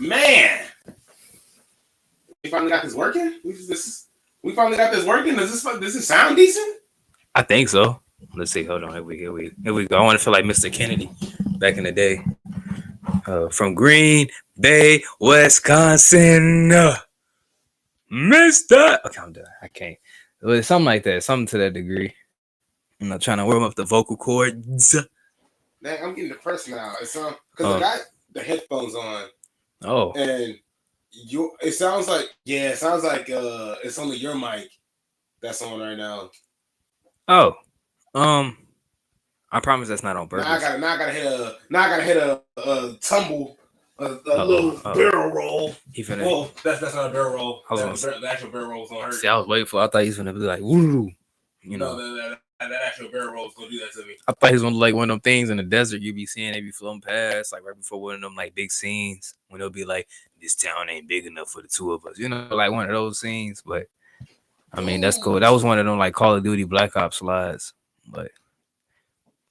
Man, we finally got this working. We finally got this working. Does this sound decent? I think so. Let's see. Hold on. Here we go. I want to feel like Mr. Kennedy back in the day. From Green Bay, Wisconsin. Mr. Okay, I'm done. I can't. It's something like that. Something to that degree. I'm not trying to warm up the vocal cords. Dang, I'm getting depressed now. It's because I got the headphones on. Oh. And it sounds like it's only your mic that's on right now. Oh. I promise that's not on purpose. Now I gotta hit a tumble, a little barrel roll. Well, that's not a barrel roll. The actual barrel roll is gonna hurt. See, I was waiting for. I thought he was gonna be like, woo, you know. No, that actual barrel roll is gonna do that to me. I thought he was gonna like one of them things in the desert you be seeing. They be floating past like right before one of them like big scenes when they'll be like, this town ain't big enough for the two of us. You know, like one of those scenes. But I mean, that's cool. That was one of them like Call of Duty Black Ops slides. But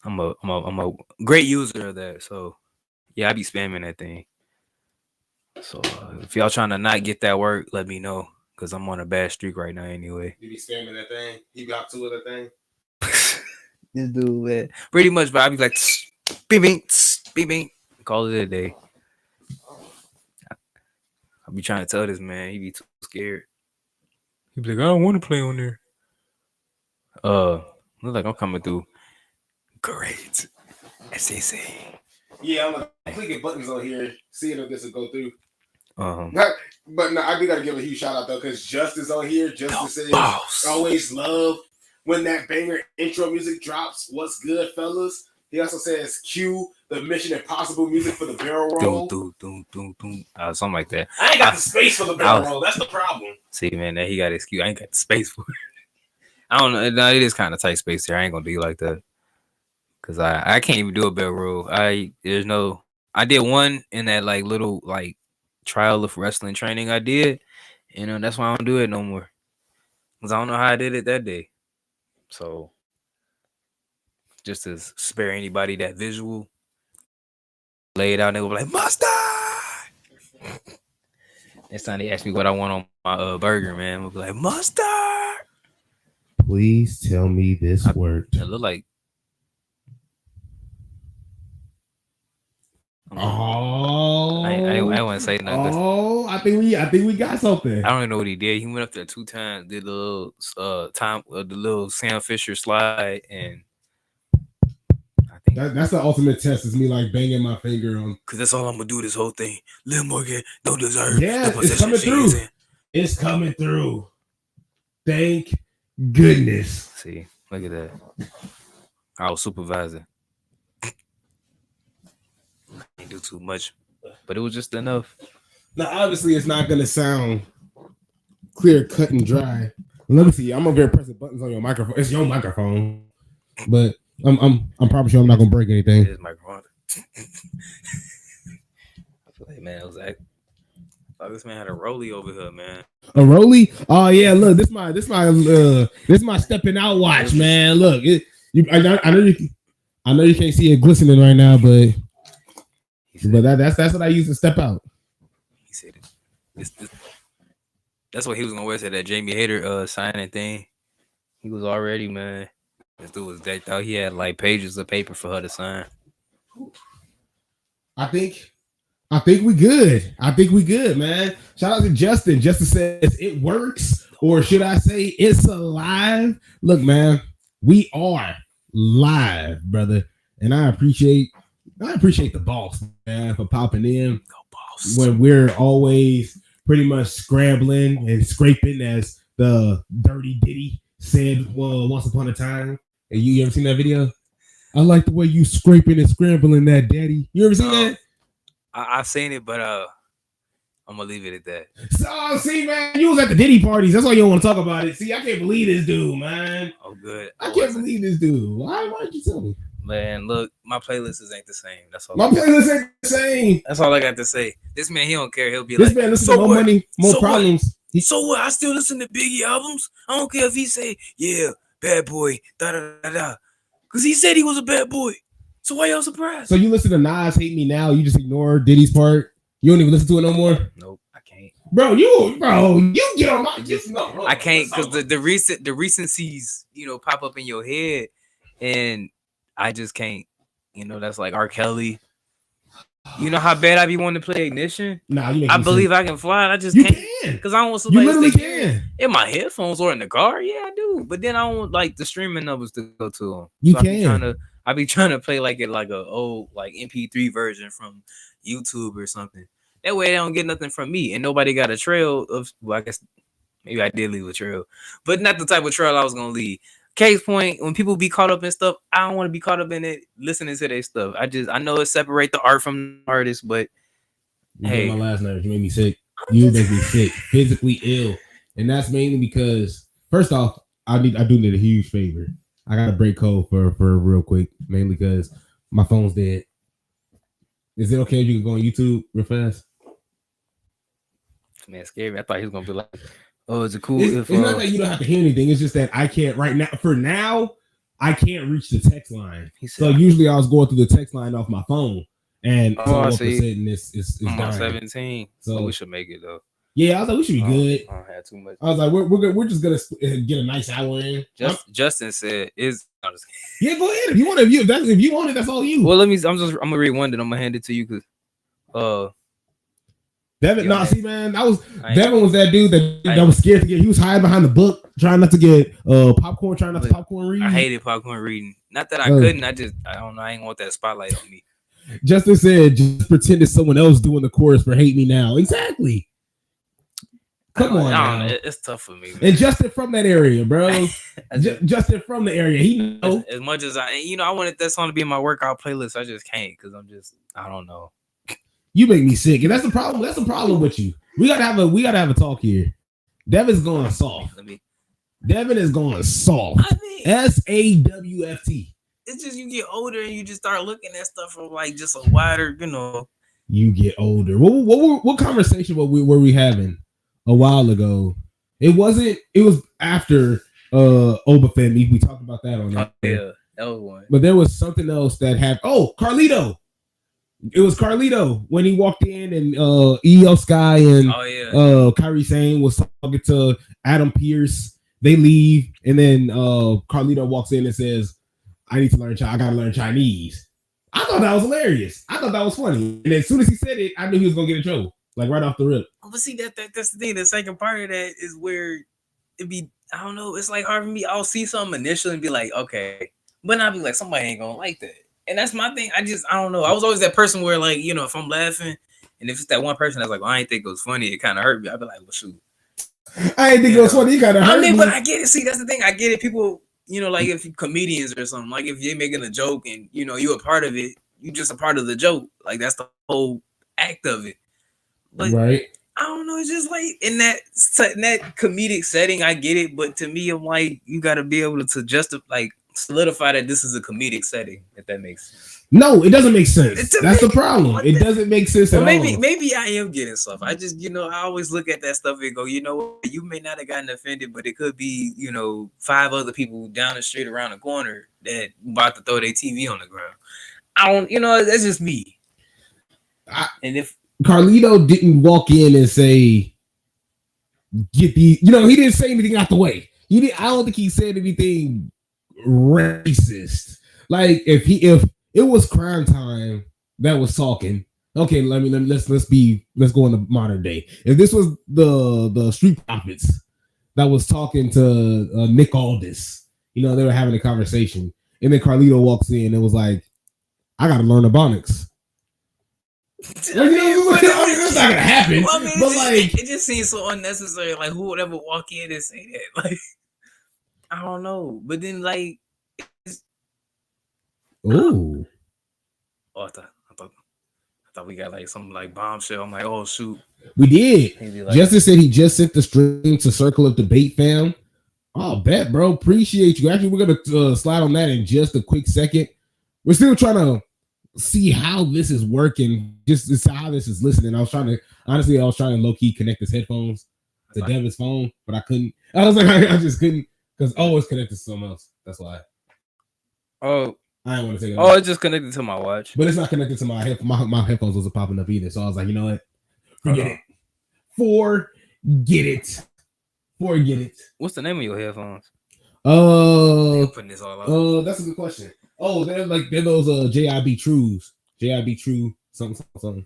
I'm a great user of that. So yeah, I be spamming that thing. So if y'all trying to not get that work, let me know because I'm on a bad streak right now anyway. You be spamming that thing? You got to that thing? This dude, man. Pretty much, but I be like, beep, beep, call it a day. I be trying to tell this man, he be too scared. He be like, I don't want to play on there. Look like I'm coming through. Great. SAC. Yeah, I'm like clicking buttons on here, seeing if this will go through. But no, I do gotta give a huge shout out though, because Justice on here. Justice says, always love when that banger intro music drops. What's good, fellas? He also says, cue the Mission Impossible music for the barrel roll. Something like that. I ain't got the space for the barrel roll. That's the problem. See, man, that he got his cue. I ain't got the space for it. I don't know. No, it is kind of tight space there. I ain't gonna do like that. Cause I can't even do a barrel roll. I did one in that like little like trial of wrestling training I did. That's why I don't do it no more. Cause I don't know how I did it that day. So just to spare anybody that visual, lay it out and they were like, mustard. Next time they ask me what I want on my burger, man, we'll be like, mustard. Please tell me this worked. It look like. I want to say nothing. Oh, I think we got something. I don't even know what he did. He went up there 2 times, did the little the little Sam Fisher slide, and I think that's the ultimate test. Is me like banging my finger on. Cause that's all I'm gonna do this whole thing. Lil Morgan don't deserve. Yeah, it's coming through. It's coming through. Thank goodness. See, look at that. I was supervising. Didn't do too much, but it was just enough. Now, obviously, it's not gonna sound clear, cut, and dry. Let me see. I'm over here pressing buttons on your microphone. It's your microphone, but I'm probably sure I'm not gonna break anything. It is microphone. I feel like, man, it was like, I thought this man had a rollie over here, man. A rollie? Oh yeah, look, this my stepping out watch, man. Look, I know you can't see it glistening right now, but that's what I use to step out. He said it. That's what he was gonna wear to that Jamie Hader signing thing. He was already, man. This dude was decked out. He had like pages of paper for her to sign. I think we good. I think we good, man. Shout out to Justin. Justin says it works, or should I say it's alive? Look, man, we are live, brother, and I appreciate the boss, man, for popping in. Go boss. When we're always pretty much scrambling and scraping, as the Dirty Diddy said once upon a time. And you ever seen that video? I like the way you scraping and scrambling that, daddy. You ever seen that? I've seen it, but I'm gonna leave it at that. So, see, man, you was at the Diddy parties. That's why you don't want to talk about it. See, I can't believe this dude, man. Oh, good. I can't believe this dude. Why did you tell me? Man, look, my playlists ain't the same. That's all. My playlist ain't the same. That's all I got to say. This man, he don't care. He'll be this like, man listen to more money, more problems. So what? I still listen to Biggie albums. I don't care if he say, yeah, bad boy, da da da da, because he said he was a bad boy. So why y'all surprised? So you listen to Nas Hate Me Now, you just ignore Diddy's part? You don't even listen to it no more, Nope, I can't. bro. You get on my. I can't because the recencies, pop up in your head, and I just can't. That's like R. Kelly. You know how bad I be wanting to play Ignition? Nah, you make I me believe sick. I can fly. I just You can't can. because I don't want You somebody literally to hear can. in my headphones or in the car. Yeah, I do. But then I don't like the streaming numbers to go to them. You So can. I be trying to play like a old like MP3 version from YouTube or something. That way they don't get nothing from me and nobody got a trail of. Well, I guess maybe I did leave a trail, but not the type of trail I was gonna leave. Case point, when people be caught up in stuff, I don't want to be caught up in it listening to their stuff. I know it separate the art from the artist, but You hey, get my last nerves. You make me sick. You make me sick, physically ill, and that's mainly because first off, I do need a huge favor. I got to break code for real quick, mainly because my phone's dead. Is it okay if you can go on YouTube real fast? man, scary. I thought he was gonna be like, "Oh, is it cool It's not that you don't have to hear anything. It's just that I can't right now. For now, I can't reach the text line. So usually I was going through the text line off my phone, and so all of a sudden it's I'm on dying. 17, so we should make it though. Yeah, I was like, we should be good. I don't have too much. I was like, we're just gonna get a nice hour in. Justin said, "Is yeah, go ahead if you want to. If you want it, that's all you." Well, I'm gonna read one, then I'm gonna hand it to you because Devin, see, man, Devin was that dude that was scared to get. He was hiding behind the book, trying not to get popcorn, trying not to popcorn read. I hated popcorn reading. Not that I couldn't. I don't know. I ain't want that spotlight on me. Justin said, "Just pretend it's someone else doing the chorus for Hate Me Now." Exactly. Come on, now. It's tough for me, man. And Justin from that area, bro. Justin from the area. He knows. As much as I wanted that song to be in my workout playlist, I just can't because I don't know. You make me sick, and that's the problem. That's the problem with you. We gotta have a talk here. Devin's going soft. Devin is going soft. I mean, SAWFT. It's just you get older and you just start looking at stuff from like just a wider, You get older. What conversation were we having a while ago? It was after Obafemi. We talked about that on that. Yeah, that was one. But there was something else that happened. Oh, Carlito. It was Carlito when he walked in and EO Sky and Kyrie Sane was talking to Adam Pierce. They leave and then Carlito walks in and says, I gotta learn Chinese. I thought that was hilarious. I thought that was funny. And as soon as he said it, I knew he was gonna get in trouble. Like right off the rip. But see, that's the thing. The second part of that is where it be, I don't know, it's like hard for me. I'll see something initially and be like, okay. But I'll be like, somebody ain't gonna like that. And that's my thing. I don't know. I was always that person where, like, if I'm laughing and if it's that one person that's like, well, I ain't think it was funny, it kind of hurt me. I'd be like, well, shoot. I ain't think it was funny, it kind of hurt me. But I get it. See, that's the thing. I get it. People, like if comedians or something, like if you're making a joke and, you're a part of it, you're just a part of the joke. Like that's the whole act of it. But right. I don't know. It's just like in that comedic setting, I get it. But to me, I'm like, you got to be able to solidify that this is a comedic setting, if that makes sense. No, it doesn't make sense. That's the problem. It doesn't make sense at all. Maybe I am getting stuff. I just, I always look at that stuff and go, you may not have gotten offended, but it could be, 5 other people down the street around the corner that about to throw their TV on the ground. I don't, that's just me. And if Carlito didn't walk in and say, get the, he didn't say anything out the way. I don't think he said anything racist. Like if it was Crime Time that was talking, okay, let's go into modern day. If this was the Street Profits that was talking to Nick Aldis, they were having a conversation, and then Carlito walks in and was like, I gotta learn Ebonics. It's not gonna happen. Well, it just seems so unnecessary. Like, who would ever walk in and say that? Like, I don't know. But then, like, oh, I thought we got like some like bombshell. I'm like, oh shoot, we did. Like, Justin said he just sent the stream to Circle of Debate fam. Oh, bet, bro. Appreciate you. Actually, we're gonna slide on that in just a quick second. We're still trying to see how this is working, just how this is listening. I was trying to low key connect his headphones to Devin's phone, but I couldn't. I was like, I just couldn't because it's connected to someone else. That's why. Oh, I didn't want to take it. Oh, it's just connected to my watch, but it's not connected to my headphones wasn't popping up either. So I was like, you know what? Forget it. Forget it. Forget it. What's the name of your headphones? I'm putting this all out. That's a good question. Oh, they're those JIB Trues. JIB True something.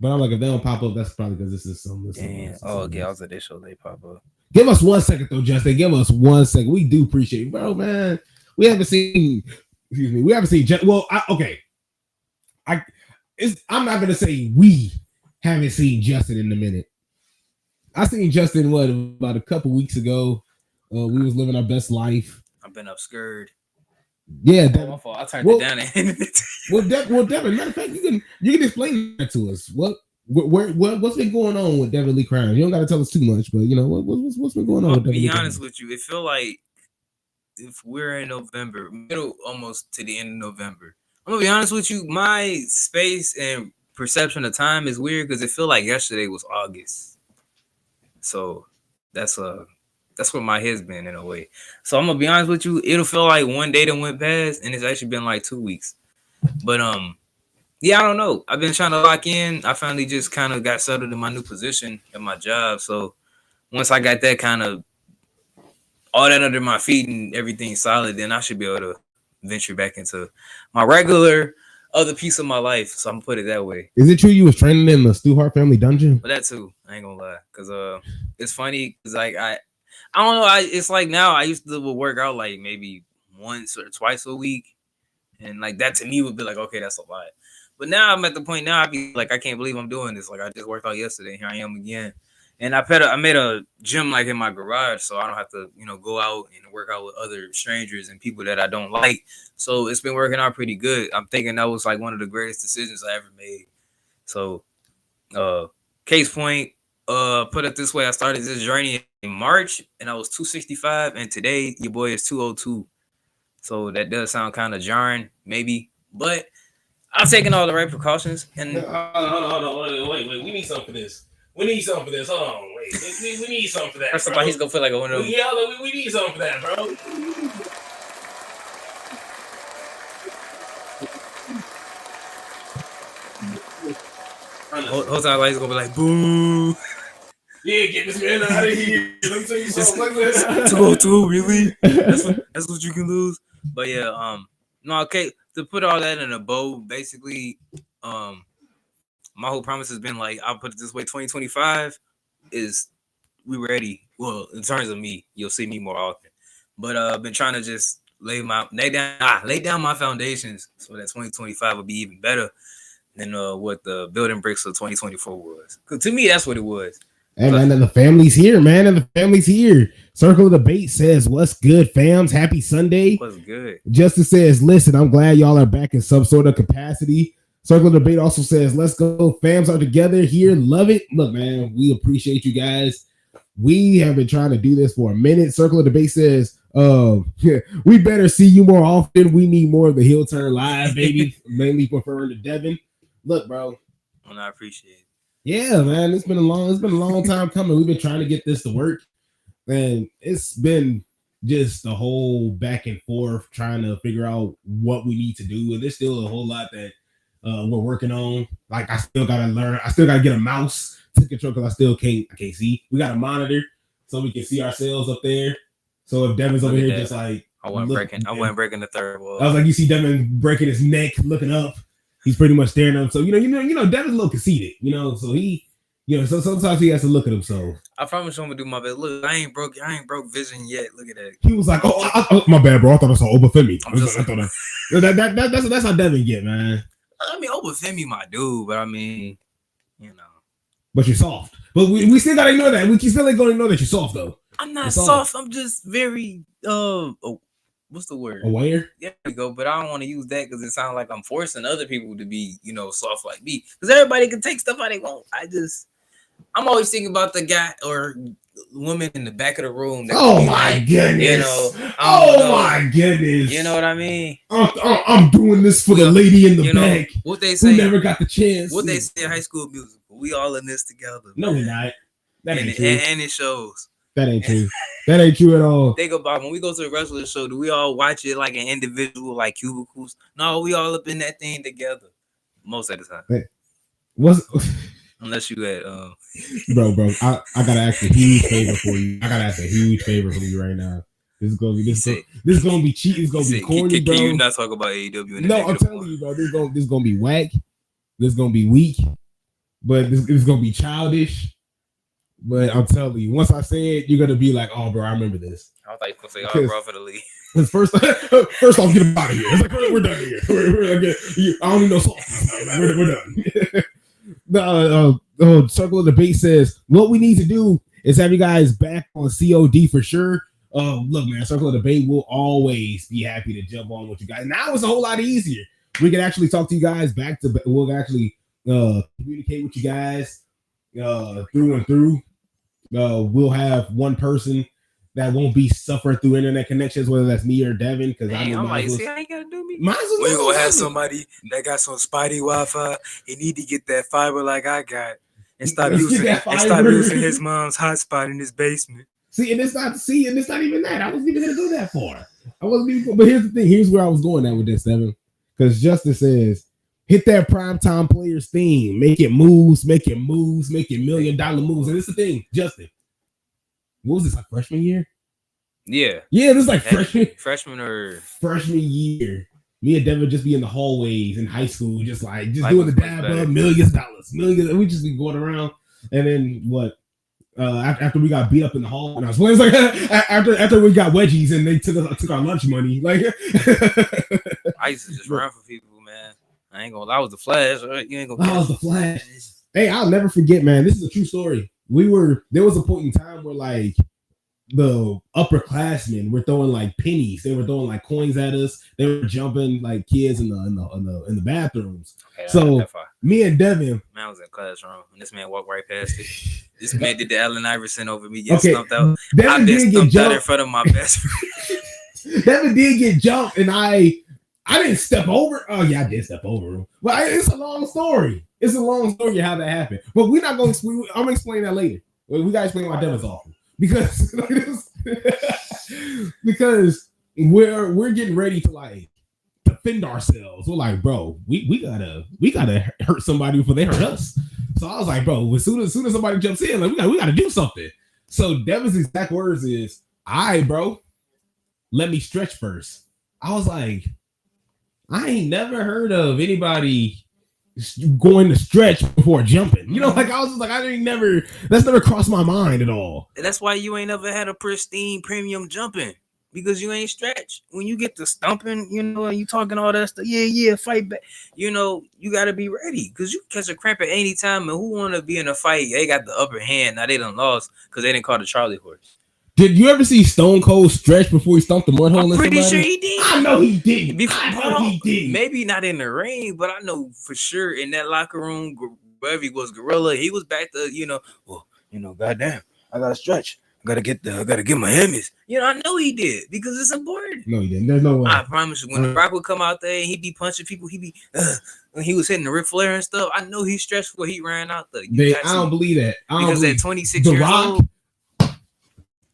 But I'm like, if they don't pop up, that's probably because this is some. Damn. Oh, okay. I was at this show. They pop up. Give us 1 second though, Justin. Give us 1 second. We do appreciate it, bro, man. We haven't seen. Excuse me. We haven't seen. I'm not gonna say we haven't seen Justin in a minute. I seen Justin about a couple weeks ago. We was living our best life. I've been obscured. Yeah, my fault. I turned it down. Devin. Matter of fact, you can explain that to us. What's been going on with Devin Lee Crown? You don't got to tell us too much, but you know what's been going on. I'll be honest with you. It feel like if we're in November, middle almost to the end of November. I'm gonna be honest with you. My space and perception of time is weird because it feel like yesterday was August. So that's where my head's been in a way. So I'm gonna be honest with you. It'll feel like one day that went past, and it's actually been like 2 weeks. But yeah, I don't know. I've been trying to lock in. I finally just kind of got settled in my new position at my job. So once I got that kind of all that under my feet and everything solid, then I should be able to venture back into my regular other piece of my life. So I'm gonna put it that way. Is it true you was training in the Stu Hart family dungeon? But that too, I ain't gonna lie, cause it's funny, cause like I don't know. It's like now I used to work out like maybe once or twice a week, and like that to me would be like, okay, that's a lot. But now I'm at the point now I be like, I can't believe I'm doing this. Like I just worked out yesterday, and here I am again. And I made a gym like in my garage, so I don't have to, go out and work out with other strangers and people that I don't like. So it's been working out pretty good. I'm thinking that was like one of the greatest decisions I ever made. So, case point, put it this way, I started this journey in March, and I was 265, and today your boy is 202. So that does sound kind of jarring, maybe, but I'm taking all the right precautions. And hold on, wait, we need something for this. We need something for this. Hold on, wait. We need something for that. First of all, he's gonna feel like one of them. Yeah, we need something for that, bro. Whole time, he's gonna be like, "Boo!" Yeah, get this man out of here. Let me tell you something like this. 202, really? That's what you can lose. But yeah, no, okay. To put all that in a bow, basically, my whole promise has been like, I'll put it this way: 2025 is we ready. Well, in terms of me, you'll see me more often. But I've been trying to just lay down my foundations so that 2025 will be even better than what the building bricks of 2024 was. Because to me, that's what it was. Hey man, and the family's here, man, and the family's here. Circle of Debate says, "What's good, fams? Happy Sunday." What's good? Justice says, "Listen, I'm glad y'all are back in some sort of capacity." Circle of Debate also says, "Let's go, fams are together here. Love it." Look, man, we appreciate you guys. We have been trying to do this for a minute. Circle of Debate says, we better see you more often. We need more of the Heel Turn Live, baby. Mainly preferring to Devin. Look, bro. Well, I appreciate it. Yeah, man. It's been a long time coming. We've been trying to get this to work. And it's been just a whole back and forth trying to figure out what we need to do. And there's still a whole lot that we're working on. Like I still gotta learn. I still gotta get a mouse to control because I can't see. We got a monitor so we can see ourselves up there. So if Devin's over here just like I wasn't breaking the third wall. I was like, you see Devin breaking his neck, looking up. He's pretty much staring at him. So Devin's a little conceited, so he so sometimes he has to look at himself. I promise I'm gonna do my best. Look, I ain't broke vision yet. Look at that. He was like, "Oh, my bad, bro. I thought I saw Obafemi." That's how Devin get, man. I mean, Obafemi, my dude, but I mean, But you're soft. But we still gotta ignore that. We still ain't gonna ignore that you're soft though. I'm not soft. I'm just very what's the word? Aware? Yeah, there we go. But I don't want to use that because it sounds like I'm forcing other people to be, soft like me. Because everybody can take stuff how they want. I'm always thinking about the guy or woman in the back of the room. Oh my goodness! My goodness! You know what I mean? I'm doing this for the lady in the back. What they say? Who never got the chance? What they say in High School Musical? We all in this together. No, we're not. That ain't true. And it shows. That ain't true. That ain't true at all. Think about when we go to the wrestling show. Do we all watch it like an individual, like cubicles? No, we all up in that thing together most of the time. Hey, Unless you had bro. I gotta ask a huge favor for you. I gotta ask a huge favor from you right now. This is gonna be this is gonna be cheap. It's gonna be corny, bro. Can you not talk about AEW? No, I'm telling you, bro. This is gonna be whack. This is gonna be weak. But this is gonna be childish. But I'm telling you, once I say it, you're gonna be like, "Oh, bro, I remember this." I thought you were gonna say, "Oh, bro, for the league." First off, get him out of here. It's like we're done here. I don't need no sauce. We're done. The Circle of Debate says what we need to do is have you guys back on COD for sure. Look, man, Circle of Debate will always be happy to jump on with you guys. Now it's a whole lot easier. We can actually talk to you guys back to. We'll actually communicate with you guys through and through. We'll have one person that won't be suffering through internet connections, whether that's me or Devin. Because I'm like, see, I ain't gotta do me. We're gonna have somebody that got some Spidey Wi-Fi. He need to get that fiber like I got, and stop using his mom's hotspot in his basement. And it's not even that. I wasn't even gonna go that far. But here's the thing. Here's where I was going at with this, Devin. Because Justice says, hit that primetime players theme, make it moves, making $1 million moves. And this is the thing, Justin. What was this, like freshman year? Yeah, this is like freshman year. Me and Devin just be in the hallways in high school, just doing the dab up, millions. We just be going around, and then what? After we got beat up in the hall, and I was playing, like after we got wedgies and they took our lunch money. Like I used to just run for people, man. I ain't gonna. I was the Flash. Right? You ain't gonna. I was the Flash. Hey, I'll never forget, man. This is a true story. There was a point in time where like the upperclassmen were throwing like pennies. They were throwing like coins at us. They were jumping like kids in the bathrooms. Okay, so me and Devin, man, I was in the classroom and this man walked right past it. This man did the Allen Iverson over me, getting stumped out. Devin did get jumped out in front of my best friend. Devin did get jumped, and I didn't step over. Oh yeah, I did step over him. But it's a long story. It's a long story how that happened. But we're not going to. I'm gonna explain that later. We gotta explain why Devin's awful because we're getting ready to like defend ourselves. We're like, bro, we gotta hurt somebody before they hurt us. So I was like, bro, as soon as somebody jumps in, like we gotta do something. So Devin's exact words is, "All right, bro, let me stretch first." I was like, I ain't never heard of anybody going to stretch before jumping. You know, like I was just like, that's never crossed my mind at all. And that's why you ain't never had a pristine premium jumping, because you ain't stretched. When you get to stumping, you know, and you talking all that stuff, fight back. You know, you got to be ready because you catch a cramp at any time. And who want to be in a fight? They got the upper hand. Now they done lost because they didn't call the Charlie horse. Did you ever see Stone Cold stretch before he stomped the mud hole? I'm pretty sure he did. I know he did. He did. Maybe not in the ring, but I know for sure in that locker room, wherever he was, Gorilla, he was back to, goddamn, I gotta stretch. I gotta get my Emmys. I know he did because it's important. No, he didn't. There's no way. I promise you, when The Rock would come out there and he'd be punching people, when he was hitting the Ric Flair and stuff, I know he stretched before he ran out there. I don't believe that. Because at 26 years old,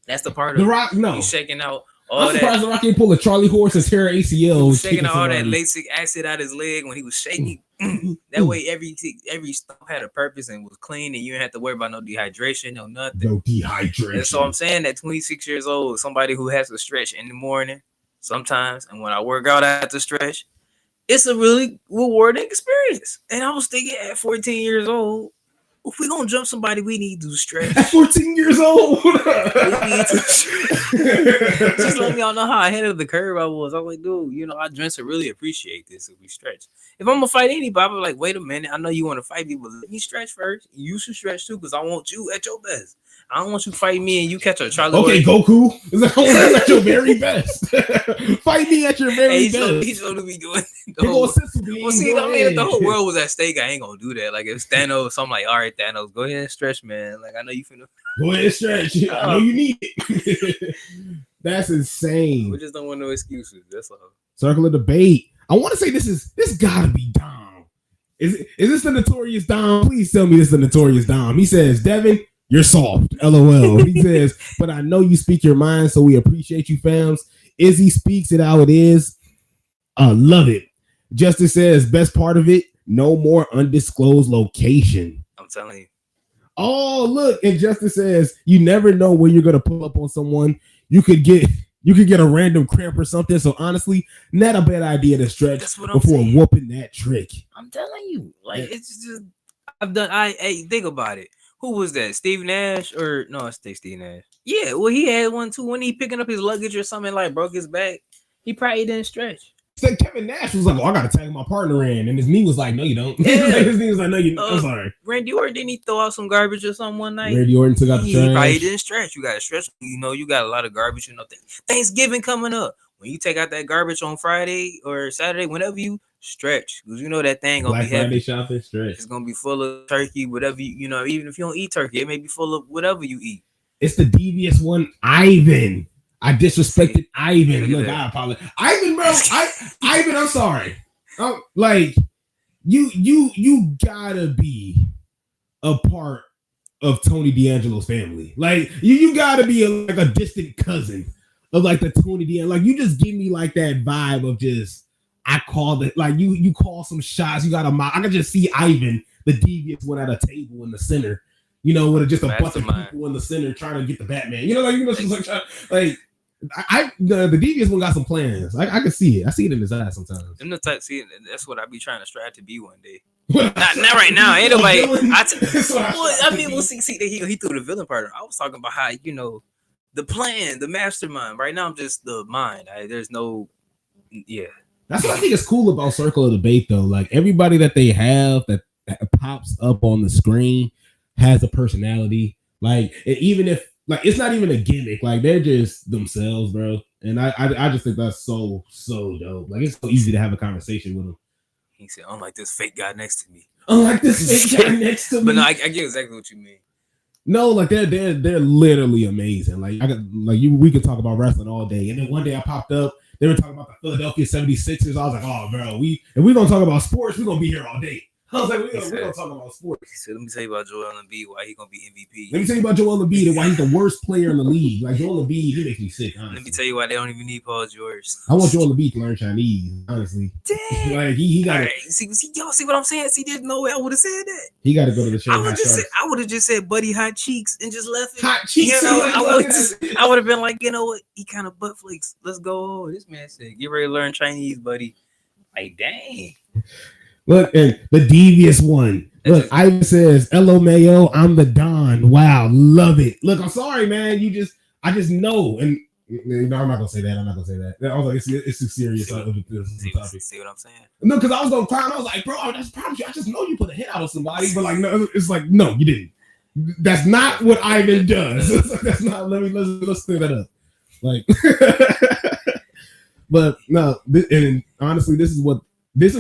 that's the part of The Rock. No, he's shaking out all I'm surprised The Rock ain't pull a Charlie horse and tear ACL. He was shaking out all that lactic acid out his leg when he was shaking. That way, every stomp had a purpose and was clean, and you didn't have to worry about no dehydration, no nothing. No dehydration. And so I'm saying that 26 years old, somebody who has to stretch in the morning sometimes, and when I work out, I have to stretch. It's a really rewarding experience. And I was thinking at 14 years old, if we gonna jump somebody, we need to stretch. At 14 years old, we need to stretch. Just let y'all know how ahead of the curve I was. I was like, dude, I just really appreciate this if we stretch. If I'm gonna fight anybody, I'm like, wait a minute, I know you want to fight me, but let me stretch first. You should stretch too, because I want you at your best. I don't want you fighting me and you catch a Charlie. Okay, Goku. At your very best. Fight me at your very best. He's going to be doing the whole. If the whole world was at stake, I ain't gonna do that. Like if Thanos, so I'm like, all right, Thanos, go ahead and stretch, man. Like I know you finna. Go ahead and stretch. I know you need it. That's insane. We just don't want no excuses. That's all. Circle of Debate. I want to say this gotta be Dom. Is this the Notorious Dom? Please tell me this is the Notorious Dom. He says, Devin, you're soft. LOL. He says, but I know you speak your mind, so we appreciate you, fams. Izzy speaks it how it is. Love it. Justice says, best part of it, no more undisclosed location. I'm telling you. Oh, look, and Justice says you never know when you're gonna pull up on someone. You could get a random cramp or something. So honestly, not a bad idea to stretch That's what I'm before saying. whooping that trick. I'm telling you, like Yeah. it's just hey, think about it. Who was that? Steve Nash or no? It's Steve Nash. Yeah, well, he had one too when he picking up his luggage or something, like broke his back. He probably didn't stretch. So Kevin Nash was like, "Oh, I gotta tag my partner in," and his knee was like, "No, you don't." Yeah. His knee was like, "No, you." I'm sorry. Randy Orton, didn't he throw out some garbage or something one night? Randy Orton took out the He trash. probably didn't stretch. You got to stretch. You know, you got a lot of garbage. You know, Thanksgiving coming up. When you take out that garbage on Friday or Saturday, whenever you stretch, because you know that thing gonna Black be heavy. Friday shopping, stretch. It's gonna be full of turkey, whatever you know. Even if you don't eat turkey, it may be full of whatever you eat. It's the devious one, Ivan. I disrespected Ivan. Look, I apologize, Ivan, bro. Ivan, I'm sorry. Like you gotta be a part of Tony D'Angelo's family. Like you gotta be like a distant cousin of like the Tony D'Angelo. Like you just give me like that vibe of just I call it like you call some shots. You got a I can just see Ivan, the devious one, at a table in the center. You know, with just a bunch of people in the center trying to get the Batman. You know, like the devious one got some plans. I can see it. I see it in his eyes sometimes. I'm the type. See, that's what I be trying to strive to be one day. not right now. Ain't nobody. We'll see. He threw the villain part. I was talking about how the plan, the mastermind. Right now, I'm just the mind. There's no. Yeah. That's what I think is cool about Circle of Debate, though. Like everybody that they have that pops up on the screen has a personality. Like, and even if it's not even a gimmick, like they're just themselves, bro. And I just think that's so dope. Like it's so easy to have a conversation with them. He said, "Unlike this fake guy next to me." Unlike this fake guy next to me. But no, I get exactly what you mean. No, like they're literally amazing. Like we could talk about wrestling all day. And then one day I popped up. They were talking about the Philadelphia 76ers. I was like, oh, bro, if we're going to talk about sports, we're going to be here all day. I was like, we're going to talk about sports. He said, let me tell you about Joel Embiid, why he going to be MVP. Let me tell you about Joel Embiid and why he's the worst player in the league. Like, Joel Embiid, he makes me sick, honestly. Let me tell you why they don't even need Paul George. I want Joel Embiid to learn Chinese, honestly. Damn. Like, he got to... Y'all see what I'm saying? See, there's no way I would have said that. He got to go to the Shanghai I would have just said Buddy Hot Cheeks and just left it. Hot Cheeks. I would have been like, you know what? He kind of butt flakes. Let's go. This man said, get ready to learn Chinese, buddy. Like, dang. Look, and the devious one. Look, Ivan says, "Hello, Mayo. I'm the Don. Wow, love it." Look, I'm sorry, man. I just know, and no, I'm not gonna say that. I was like, it's too serious. See what I'm saying? No, because I was gonna cry. I was like, bro, that's probably. I just know you put a hit out of somebody, but like, no, it's like, no, you didn't. That's not what Ivan does. That's not. Let's clear that up. Like, but no, and honestly, this is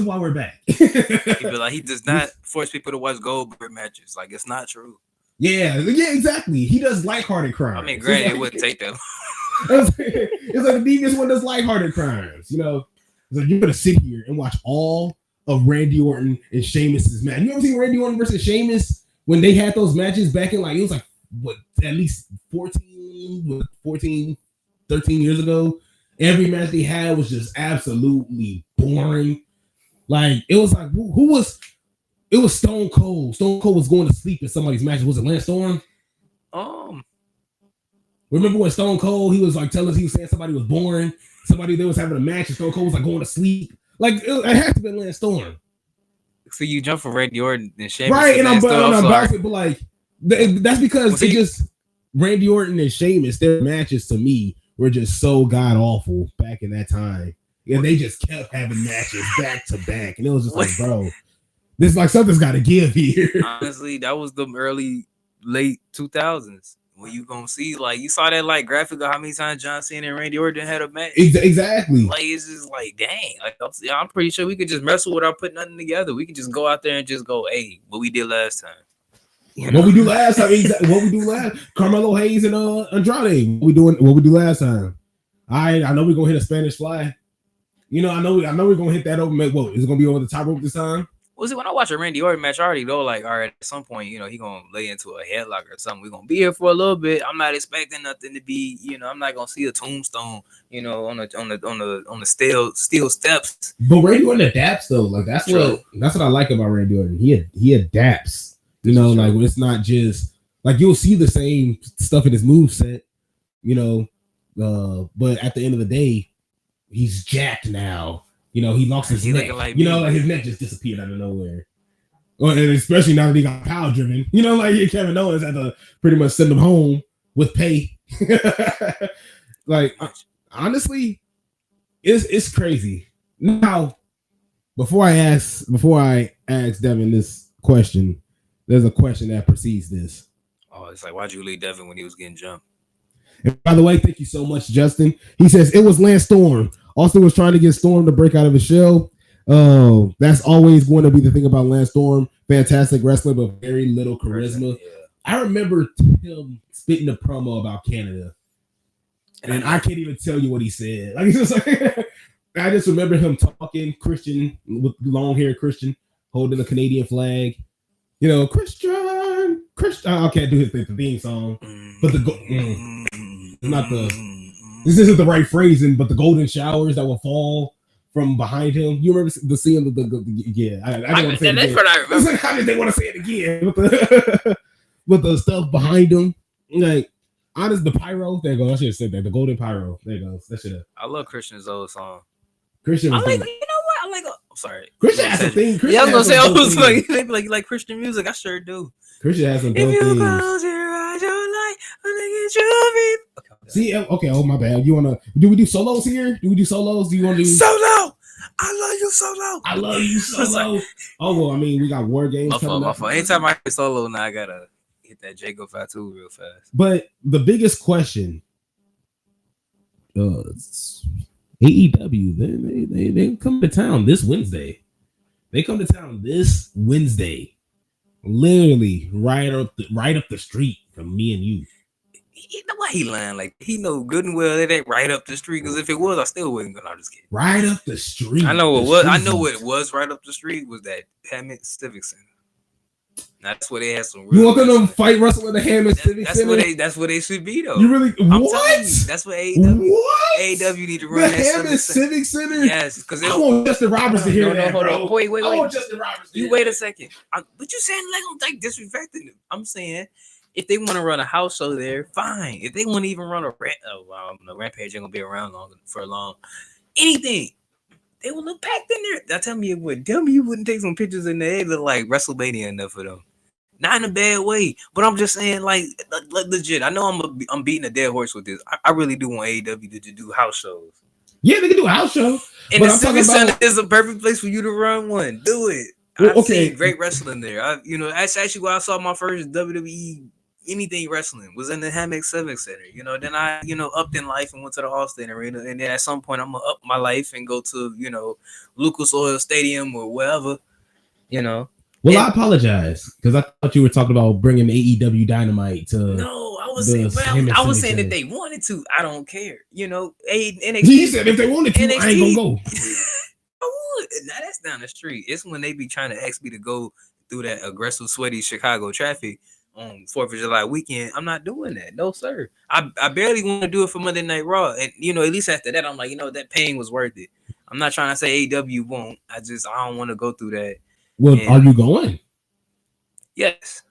why we're back. He does not force people to watch Goldberg matches. Like, it's not true. Yeah, exactly. He does lighthearted crimes. I mean, granted, it wouldn't take that long. It's like the devious one does lighthearted crimes. You know, it's like you're gonna sit here and watch all of Randy Orton and Sheamus's match. You ever seen Randy Orton versus Sheamus when they had those matches back in it was like what, at least 14, 13 years ago? Every match they had was just absolutely boring. Like it was like who was? It was Stone Cold. Stone Cold was going to sleep in somebody's match. Was it Lance Storm? Remember when Stone Cold, he was like telling us, he was saying somebody was boring. Somebody they was having a match and Stone Cold was like going to sleep. Like it had to be Lance Storm. So you jump from Randy Orton and Sheamus, right? And I'm bouncing, but like that's because Randy Orton and Sheamus, their matches to me were just so god awful back in that time. And they just kept having matches back to back. And it was just like, bro, this like something's got to give here. Honestly, that was the late 2000s. When you gonna see, like, you saw that like graphic of how many times John Cena and Randy Orton had a match. Exactly. Like it's just like, dang. Like I'm pretty sure we could just wrestle without putting nothing together. We could just go out there and just go, hey, what we did last time. You know? What we do last time? What we do last? Carmelo Hayes and Andrade. What we do last time? I know we're gonna hit a Spanish fly. You know, I know we're gonna hit that open. Whoa, is it gonna be over the top rope this time? Well, see, when I watch a Randy Orton match, I already know, like, all right, at some point, you know, he gonna lay into a headlock or something. We're gonna be here for a little bit. I'm not expecting nothing to be, you know, I'm not gonna see a tombstone, you know, on the steel steps. But Randy Orton adapts though. Like that's what I like about Randy Orton. He adapts. You know, like it's not just like you'll see the same stuff in his move set. You know, but at the end of the day, he's jacked now. You know, he lost his neck. Like you know, like his neck just disappeared out of nowhere. Well, and especially now that he got power driven. You know, like Kevin Owens had to pretty much send him home with pay. Like honestly, it's crazy. Now, before I ask Devin this question, there's a question that precedes this. Oh, it's like, why'd you leave Devin when he was getting jumped? And by the way, thank you so much, Justin. He says it was Lance Storm. Austin was trying to get Storm to break out of his shell. That's always going to be the thing about Lance Storm. Fantastic wrestler, but very little charisma. Yeah. I remember him spitting a promo about Canada, and I can't even tell you what he said. Like, it's just like I just remember him talking Christian with long hair, Christian holding the Canadian flag. You know, Christian. I can't do his theme song, but not the. This isn't the right phrasing, but the golden showers that will fall from behind him. You remember the scene of the yeah. I don't want to say it again. What I remember. How did they want to say it again with the stuff behind him? Like, honest, the pyro. There you go. I should have said that. The golden pyro. There you go. That should have. I love Christian's old song. Christian. I like. You know what? I like. I'm sorry. Christian has a thing. Yeah, I was gonna say. I was like, they be like, you like Christian music? I sure do. Christian has some dope things. Close your eyes, See, okay. Oh my bad. You wanna? Do we do solos here? Do you want to do solo? I love you solo. I love you solo. Oh well, I mean, we got War Games coming up. Anytime I hear solo, now I gotta hit that Jacob Fatu real fast. But the biggest question, AEW, they come to town this Wednesday. They come to town this Wednesday, literally right up the street from me and you. You know why he lying? Like, he know good and well it ain't right up the street. Because if it was, I still wouldn't go. I'm just kidding. Right up the street. I know what was. I know what it was. Right up the street was that Hammond Civic Center. Now, that's where they had some. You want them to fight wrestle at the Hammond Civic Center? That's where they should be though. You really? What? That's what AEW. What? AEW need to run the Hammond Civic Center. Yes, because I want Justin Roberts to hear that. Hold on. Wait. I want Justin Roberts. You wait a second. But you saying like I'm like disrespecting him? I'm saying. If they want to run a house show there, fine. If they want to even run a Rampage ain't gonna be around for long. Anything, they will look packed in there. Now tell me it would. Tell me you wouldn't take some pictures in there. They look like WrestleMania enough for them. Not in a bad way, but I'm just saying, like legit. I know I'm beating a dead horse with this. I really do want AEW to do house shows. Yeah, they can do a house show. And the Civic Center is a perfect place for you to run one. Do it. Well, I've seen great wrestling there. That's actually where I saw my first WWE. Anything wrestling was in the Hammock Civic Center, then I, upped in life and went to the Austin Arena. And then at some point I'm gonna up my life and go to, Lucas Oil Stadium or wherever, Well, I apologize because I thought you were talking about bringing AEW Dynamite to. No, I was saying that they wanted to. I don't care. NXT. He said if they wanted to, NXT, I ain't gonna go. I would. Now that's down the street. It's when they be trying to ask me to go through that aggressive, sweaty Chicago traffic on 4th of July weekend. I'm not doing that. No, sir. I barely want to do it for Monday Night Raw. And, at least after that, I'm like, that pain was worth it. I'm not trying to say AEW won't. I don't want to go through that. Well, are you going? Yes.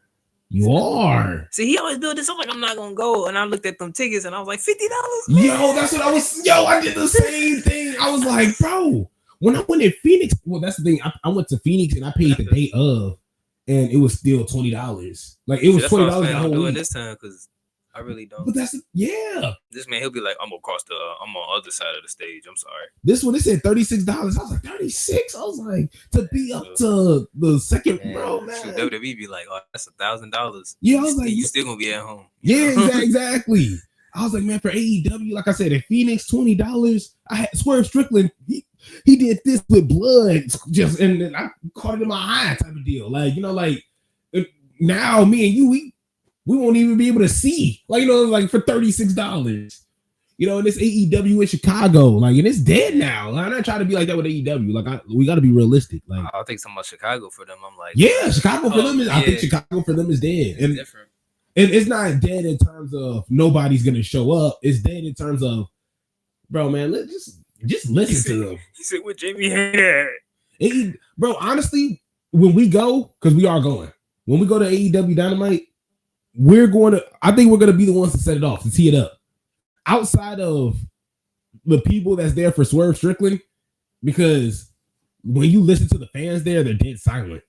You are. See, he always built this up like I'm not going to go. And I looked at them tickets and I was like, $50? Yo, that's what I was. I did the same thing. I was like, bro, when I went in Phoenix, well, that's the thing. I went to Phoenix and I paid the day of. And it was still $20. Like it was $20 the whole doing week. This time because I really don't. But that's This man, he'll be like, I'm on the other side of the stage. I'm sorry. This one, they said $36. I was like, 36. I was like, to be up to the second row, man. WWE be like, oh, that's $1,000. Yeah, I was like, you still gonna be at home. Yeah, exactly. I was like, man, for AEW, like I said, in Phoenix, $20. I had Swerve Strickland. He did this with blood, and then I caught it in my eye, type of deal. Like, now me and you, we won't even be able to see. Like, like for $36. And it's AEW in Chicago, like, and it's dead now. I'm not trying to be like that with AEW. Like, we got to be realistic. Like, I'll take some of Chicago for them. I'm like, yeah, Chicago for them is. Yeah. I think Chicago for them is dead. It's different. And it's not dead in terms of nobody's gonna show up. It's dead in terms of, bro, man, let's just listen to them. He said, "What Jamie had?" Bro, honestly, when we go, because we are going, when we go to AEW Dynamite, I think we're going to be the ones to set it off, to tee it up. Outside of the people that's there for Swerve Strickland, because when you listen to the fans there, they're dead silent.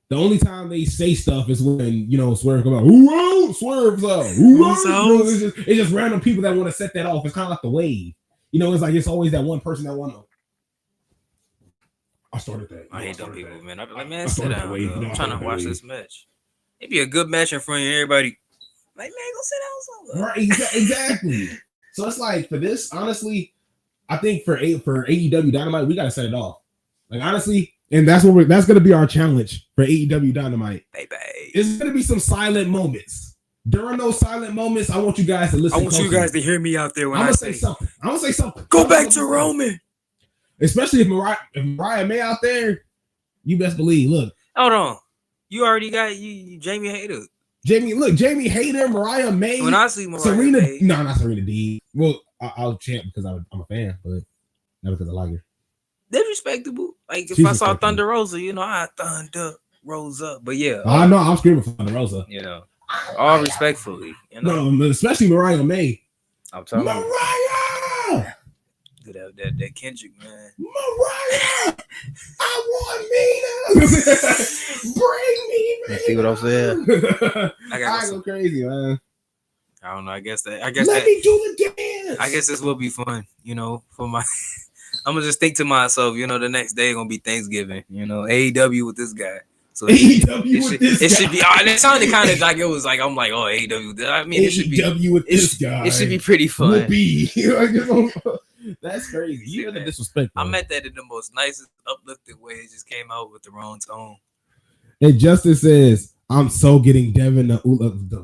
The only time they say stuff is when, Swerve come out, whoa, Swerve's up. It's just random people that want to set that off. It's kind of like the wave. It's always that one person that want to. I started that. I hate them people, man. I be like, man, sit down. I'm trying to watch this match. Maybe a good match in front of everybody. Like, man, go sit down somewhere. Right, exactly. So it's like, for this, honestly, I think for AEW Dynamite, we got to set it off. Like, honestly, and that's going to be our challenge for AEW Dynamite. Baby. It's going to be some silent moments. During those silent moments, I want you guys to listen. I want you guys to hear me out there when I say something. I'm going to say something. Go back to Roman. Especially if Mariah May out there, you best believe. Look, hold on, you already got you Jamie Hayter. Jamie Hayter, Mariah May. When I see Mariah Serena, May, no, not Serena Deeb. Well, I'll chant because I'm a fan, but not because I like her. They're respectable. Like if I saw Thunder Rosa, I Thunder Rosa. But yeah, I know I'm screaming for Thunder Rosa. All respectfully. No, especially Mariah May. I'm telling you, Mariah. That Kendrick, man. Mariah, I want Mina. Bring me, man. See what I'm saying? I go crazy, man. I don't know. I guess Let me do the dance. I guess this will be fun, for my. I'm gonna just think to myself, the next day gonna be Thanksgiving. AEW with this guy. So it should be. It sounded kind of like it was like I'm like, oh, AEW. I mean, it should be AEW with this guy. It should be pretty fun. That's crazy. You got the disrespect. I meant that in the most nicest, uplifting way. It just came out with the wrong tone. And Justin says, "I'm so getting Devin the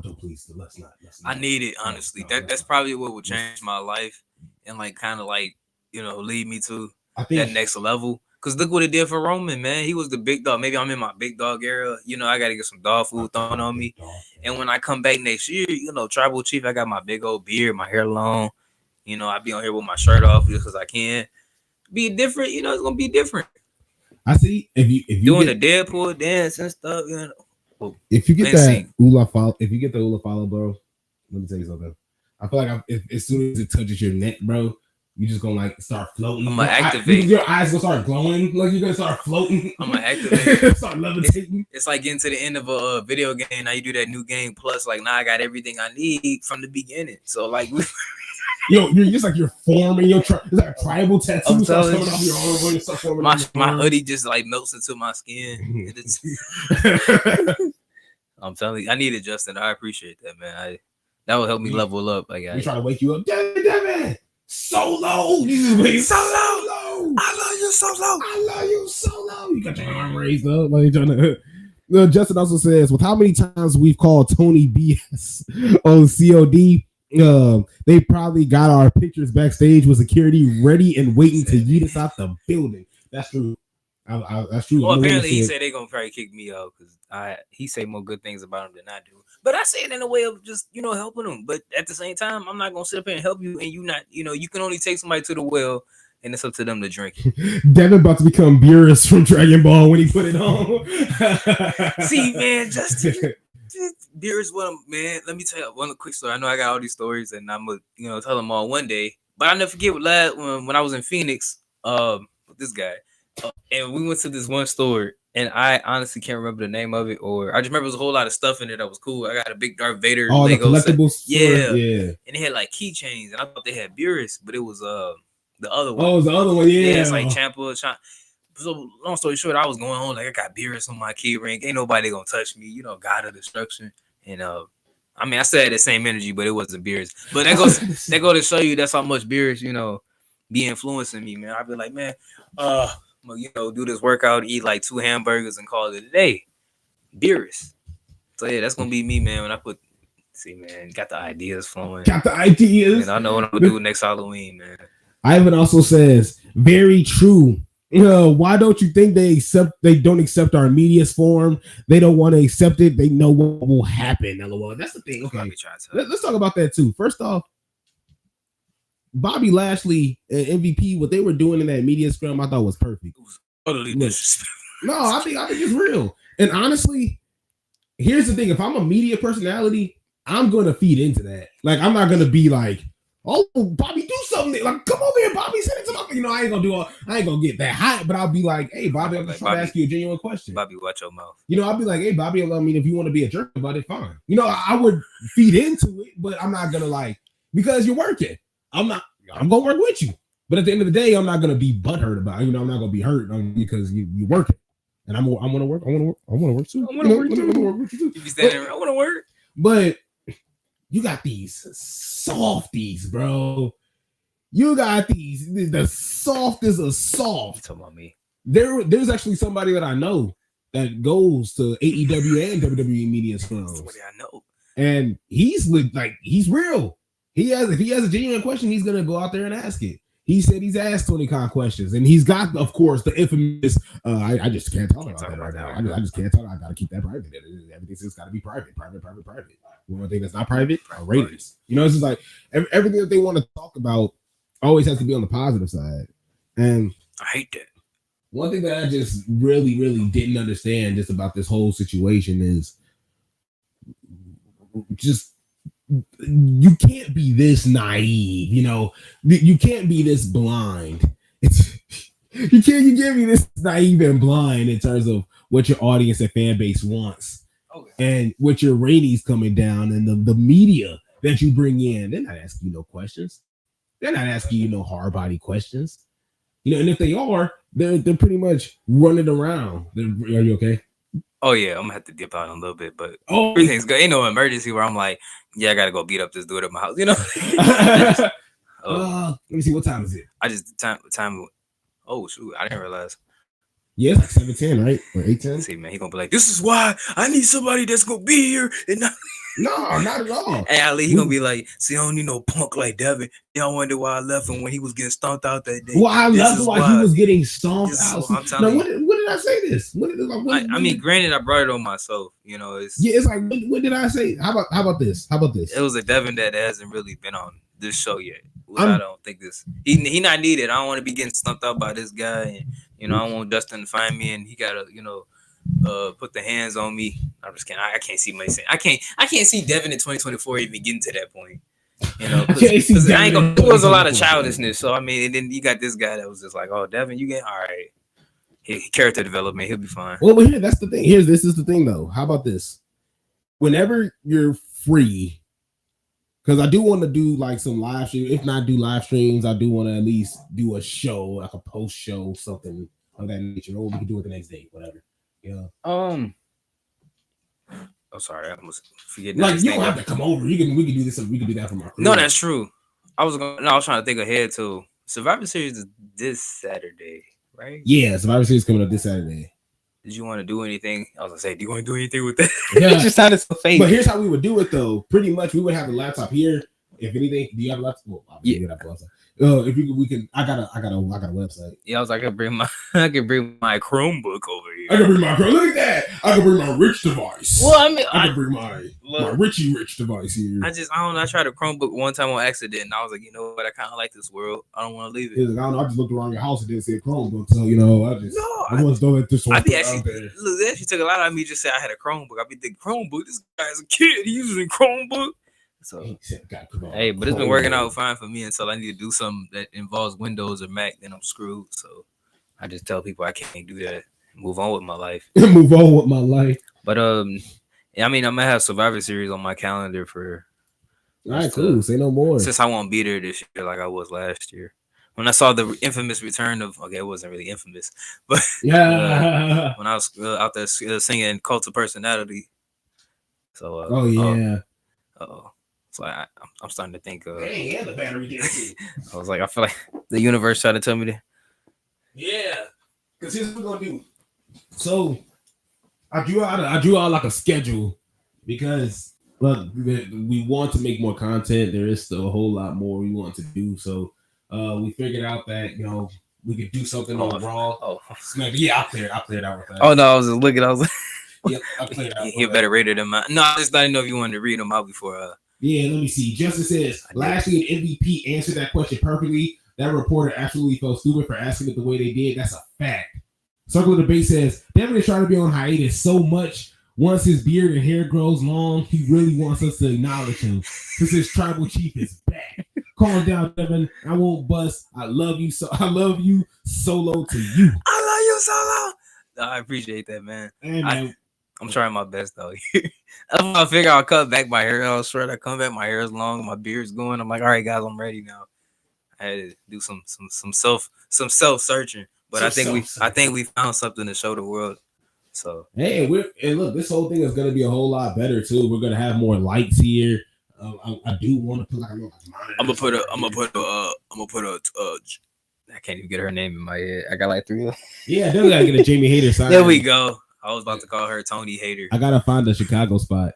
Don't please. Let's not. I need it honestly. That's probably what would change my life and lead me to that next level. Cause look what it did for Roman, man. He was the big dog. Maybe I'm in my big dog era. I gotta get some dog food thrown on me. And when I come back next year, Tribal Chief, I got my big old beard, my hair long. I be on here with my shirt off just because I can. Be different, it's gonna be different. I see. If you doing the Deadpool dance and stuff, if you get that Ula follow, bro, let me tell you something. I feel like as soon as it touches your neck, bro, you just gonna start floating. I'm gonna activate. Your eyes gonna start glowing. Like you're gonna start floating. I'm gonna activate. Start levitating. It's like getting to the end of a video game. Now you do that new game plus. Like now I got everything I need from the beginning. So like. You're just like you're forming it's like a tribal tattoo starts coming off your arm. My hoodie just melts into my skin. I'm telling you, I need it, Justin. I appreciate that, man. That will help me level up. We try to wake you up, Devin. Solo. You just Solo. I love you, Solo. I love you, Solo. You got your arm raised up, like trying to. Justin also says, with how many times we've called Tony BS on COD. They probably got our pictures backstage with security ready and waiting to yeet us out the building. That's true. That's true. Well, apparently he said they're gonna probably kick me out because he say more good things about him than I do. But I say it in a way of just helping him. But at the same time, I'm not gonna sit up here and help you, and you not you can only take somebody to the well, and it's up to them to drink. Devin about to become Beerus from Dragon Ball when he put it on. See, man, Justin. Beer is what man. Let me tell you one quick story. I know I got all these stories, and I'm gonna tell them all one day. But I'll never forget when I was in Phoenix, with this guy, and we went to this one store, and I honestly can't remember the name of it, or I just remember there was a whole lot of stuff in it that was cool. I got a big Darth Vader Lego the collectibles set. Yeah, and they had keychains, and I thought they had Beerus, but it was the other one. Oh, it was the other one, yeah. It's like Champa. So long story short, I was going home I got Beerus on my key ring. Ain't nobody gonna touch me, God of destruction. And I still had the same energy, but it wasn't Beerus. But that goes to show you that's how much Beerus, be influencing me, man. I'd be like, man, do this workout, eat 2 hamburgers, and call it a day. Beerus. So yeah, that's gonna be me, man. When I got the ideas flowing. Got the ideas. And I know what I'm gonna do next Halloween, man. Ivan also says, very true. Why don't you think they don't accept our media's form? They don't want to accept it. They know what will happen. LOL. That's the thing. Okay, let's talk about that too. First off, Bobby Lashley and MVP, what they were doing in that media scrum, I thought was perfect. It was utterly disrespectful. No, I think it's real. And honestly, here's the thing: if I'm a media personality, I'm gonna feed into that. Like, I'm not gonna be like, "Oh, Bobby, do something." Like, come over here, Bobby, send it to my. You know, I ain't gonna get that hot, but I'll be like, "Hey, Bobby, I'm just trying to ask you a genuine question." Bobby, watch your mouth. You know, I'll be like, "Hey, Bobby, I mean, if you want to be a jerk about it, fine." You know, I would feed into it, but I'm not gonna like because you're working. I'm gonna work with you, but at the end of the day, I'm not gonna be butthurt about it. You know, I'm not gonna be hurt because you're working. And I want to work. I want to work too. I want to work too. Work with you too. You be standing there, I want to work. But you got these softies, bro. You got these the softest of soft. You talking about me? There's actually somebody that I know that goes to AEW and WWE media scrums. Somebody I know, and he's real. If he has a genuine question, he's gonna go out there and ask it. He said he's asked 20 questions, and he's got, of course, the infamous. I just can't talk about that right now. I just can't talk. I gotta keep that private. Everything's got to be private. One thing that's not private are ratings. You know, it's just like everything that they want to talk about always has to be on the positive side. And I hate that. One thing that I just really, really didn't understand just about this whole situation is just. You can't be this naive, you know. You can't be this blind. You can't be this naive and blind in terms of what your audience and fan base wants, and what your ratings coming down, and the media that you bring in. They're not asking you no questions. They're not asking you no hard body questions, you know. And if they are, they're pretty much running around. Are you okay? Oh yeah, I'm gonna have to dip out a little bit, but everything's good. Ain't no emergency where I'm like, yeah, I gotta go beat up this dude at my house, you know. Let me see, what time is it? I just time. Oh shoot, I didn't realize. Yeah, it's like 7:10, right? Or 8:10. See, man, he gonna be like, this is why I need somebody that's gonna be here and not. No, not at all. And Ali, he gonna be like, see, I don't need no punk like Devin. Y'all wonder why I left him when he was getting stomped out that day. Well, I love why he was getting stomped out. Now, when did I say this? I mean, granted, I brought it on myself. You know, it's like, what did I say? How about this? It was a Devin that hasn't really been on this show yet. I don't think he not needed. I don't want to be getting stumped out by this guy, and you know, I don't want Dustin to find me, and he gotta, you know, put the hands on me. I'm just kidding. I can't see myself. I can't see Devin in 2024 even getting to that point. You know, because I ain't gonna. There was a lot of childishness. So I mean, and then you got this guy that was just like, "Oh, Devin, you get all right." Character development, he'll be fine. Well, here, that's the thing. This is the thing, though. How about this? Whenever you're free, because I do want to do like some live streams. If not do live streams, I do want to at least do a show, like a post show, something of that nature. Or we can do it the next day, whatever. Yeah. Oh, sorry, I almost forgetting. Like, you don't have to come over. We can do this. We can do that from our. No, that's true. I was trying to think ahead too. Survivor Series is this Saturday, right? Yeah, Survivor Series coming up this Saturday. Did you want to do anything? I was gonna say, do you want to do anything with that? Yeah. It just sounded so fake. But here's how we would do it, though. Pretty much, we would have the laptop here. If anything, do you have a laptop? Well, yeah. If we can, I got a website. Yeah, I was like, I can bring my Chromebook over here. I can bring my look at that. I can bring my rich device. Well, I mean, I can bring my rich device here. I don't know. I tried a Chromebook one time on accident, and I was like, you know what? I kind of like this world. I don't want to leave it. Like, I don't know. I just looked around your house and didn't see a Chromebook, so you know, I just don't let this one. They actually took a lot out of me. Just say I had a Chromebook. I be thinking Chromebook. This guy's a kid. He using Chromebook. So hey, but it's been working out fine for me until I need to do something that involves Windows or Mac. Then I'm screwed. So I just tell people I can't do that. Move on with my life. But yeah, I mean, I'm gonna have Survivor Series on my calendar for. All right, cool. Say no more. Since I won't be there this year like I was last year. When I saw the infamous return of, it wasn't really infamous, but yeah, when I was out there singing Cult of Personality. So so I'm starting to think. Hey, the battery did too. I was like, I feel like the universe tried to tell me that. Yeah, because here's what we're gonna do. So I drew out like a schedule because look, we want to make more content. There is still a whole lot more we want to do. So we figured out that we could do something on Raw. Yeah, I'll clear it out with that. Oh no, I was just looking. I was like, yep, I'll clear it out. You're better rated than mine. No, I just didn't know if you wanted to read them out before. Yeah, let me see. Justin says, lastly, an MVP answered that question perfectly. That reporter absolutely felt stupid for asking it the way they did. That's a fact. Circle of Debate says, Devin is trying to be on hiatus so much Once his beard and hair grows long, he really wants us to acknowledge him because his tribal chief is back. Calm down, Devin. I won't bust. I love you so. I love you, Solo to you. I love you, Solo. No, I appreciate that, man. Hey, man. I'm trying my best though. I figure I'll cut back my hair. I was short. I come back, my hair is long, my beard's going. I'm like, all right, guys, I'm ready now. I had to do some self searching, but I think we found something to show the world. So hey, and look, this whole thing is gonna be a whole lot better too. We're gonna have more lights here. I do want to put like a little monitor. I'm gonna put a I can't even get her name in my head. I got like 3 of them. Yeah, I definitely gotta get a Jamie Hater sign. There we go. I was about to call her Tony Hater. I gotta find a Chicago spot.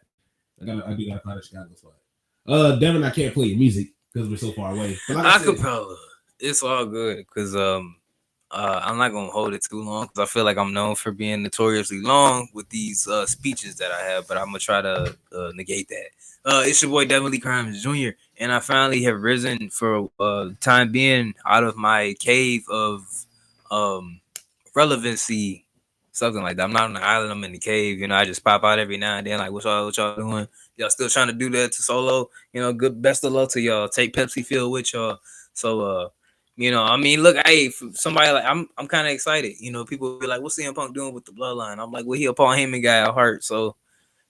I do gotta find a Chicago spot. Devin, I can't play your music because we're so far away. Acapella. It's all good because I'm not gonna hold it too long because I feel like I'm known for being notoriously long with these speeches that I have, but I'm gonna try to negate that. It's your boy Devin Lee Crimes Jr. and I finally have risen for time being out of my cave of relevancy, something like that. I'm not on the island, I'm in the cave. You know, I just pop out every now and then, like, what y'all doing? Y'all still trying to do that to Solo? You know, good best of luck to y'all. Take Pepsi Field with y'all. So you know, I mean, look, hey, somebody like I'm kind of excited. You know, people be like, "What's CM Punk doing with the bloodline?" I'm like, "Well, he a Paul Heyman guy at heart, so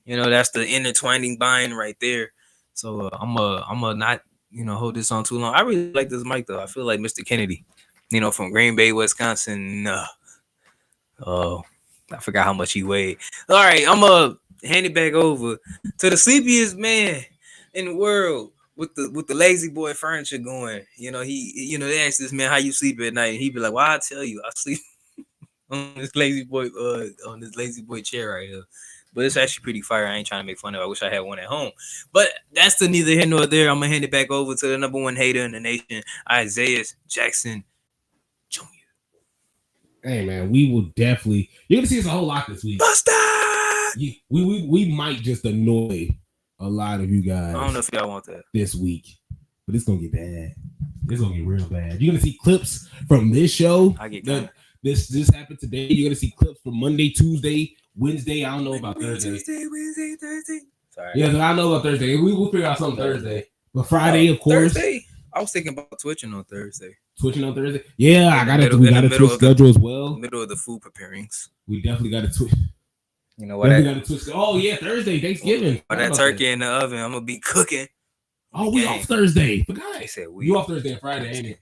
you know that's the intertwining bind right there." So I'm a not hold this on too long. I really like this mic though. I feel like Mr. Kennedy, from Green Bay, Wisconsin. Oh, I forgot how much he weighed. All right, I'm gonna hand it back over to the sleepiest man in the world. With the lazy boy furniture going, they ask this man how you sleep at night, and he be like, "Well, I tell you, I sleep on this lazy boy chair right here." But it's actually pretty fire. I ain't trying to make fun of it. I wish I had one at home. But that's the neither here nor there. I'm gonna hand it back over to the number one hater in the nation, Isaiah Jackson Jr. Hey man, we will definitely. You're gonna see us a whole lot this week. Buster! We might just annoy a lot of you guys. I don't know if y'all want that this week, but it's gonna get bad. It's gonna get real bad. You're gonna see clips from this show. This happened today. You're gonna see clips from Monday, Tuesday, Wednesday. I don't know about Thursday. Wednesday. Sorry. Yeah, I don't know about Thursday. We will figure out something Thursday. But Friday, of course. Thursday. I was thinking about twitching on Thursday. Yeah, we got a Twitch schedule as well. Middle of the food preparings. We definitely got a Twitch. You know what? Oh yeah, Thursday, Thanksgiving. That turkey in the oven, I'm gonna be cooking. Oh, we off Thursday. Forgot. They said you off Thursday and Friday, ain't it?